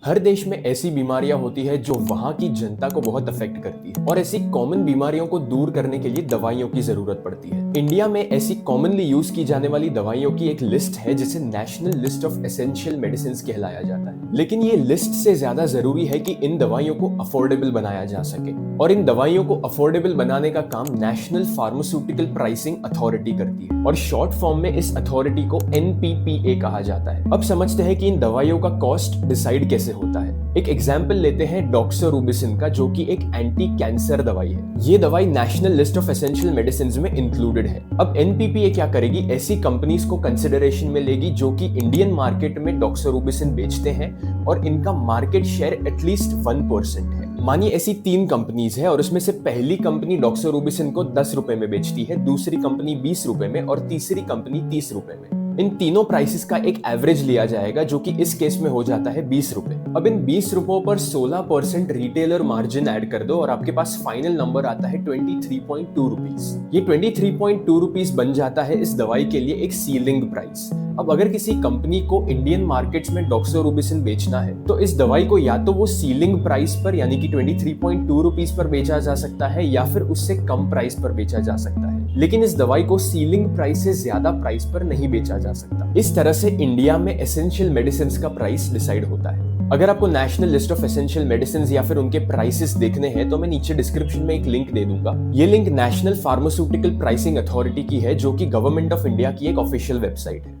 हर देश में ऐसी बीमारियां होती है जो वहां की जनता को बहुत अफेक्ट करती है और ऐसी कॉमन बीमारियों को दूर करने के लिए दवाइयों की जरूरत पड़ती है। इंडिया में ऐसी कॉमनली यूज की जाने वाली दवाइयों की एक लिस्ट है जिसे national list of essential medicine कहलाया जाता है। लेकिन ये लिस्ट से ज्यादा जरूरी है कि इन दवाइयों को अफोर्डेबल बनाया जा सके और इन दवाइयों को अफोर्डेबल बनाने का काम नेशनल फार्मास्यूटिकल प्राइसिंग अथॉरिटी करती है और शॉर्ट फॉर्म में इस अथॉरिटी को NPPA कहा जाता है। अब समझते हैं कि इन दवाइयों का कॉस्ट डिसाइड कैसे होता है। एक एग्जाम्पल लेते हैं डॉक्सोरूबिसिन का, जो कि एक एंटी कैंसर दवाई है। ये दवाई national list of essential medicine में इंक्लूडेड है। अब NPPA क्या करेगी, ऐसी कंपनीज को कंसिडरेशन में लेगी जो कि इंडियन मार्केट में डॉक्सोरूबिसिन बेचते हैं और इनका मार्केट शेयर एटलीस्ट 1% है। मानिए ऐसी 3 कंपनीज है और उसमें से पहली कंपनी डॉक्सोरूबिसिन को 10 रुपए में बेचती है, दूसरी कंपनी 20 रुपए में और तीसरी कंपनी 30 रुपए में। इन तीनों प्राइसेस का एक एवरेज लिया जाएगा जो कि इस केस में हो जाता है 20 रुपए। अब इन 20 रुपयों पर 16% रिटेलर मार्जिन ऐड कर दो और आपके पास फाइनल नंबर आता है 23.2 रुपीस। ये 23.2 रुपीस बन जाता है इस दवाई के लिए एक सीलिंग प्राइस। अब अगर किसी कंपनी को इंडियन मार्केट्स में डॉक्सोरूबिसिन बेचना है तो इस दवाई को या तो वो सीलिंग प्राइस पर यानी कि 23.2 रुपीस पर बेचा जा सकता है या फिर उससे कम प्राइस पर बेचा जा सकता है, लेकिन इस दवाई को सीलिंग प्राइस से ज्यादा प्राइस पर नहीं बेचा जा सकता। इस तरह से इंडिया में एसेंशियल मेडिसिन का प्राइस डिसाइड होता है। अगर आपको national list of essential medicine या फिर उनके प्राइसेस देखने हैं तो मैं नीचे डिस्क्रिप्शन में एक लिंक दे दूंगा। ये link national pharmaceutical pricing authority की है जो कि गवर्नमेंट ऑफ इंडिया की एक ऑफिशियल वेबसाइट है।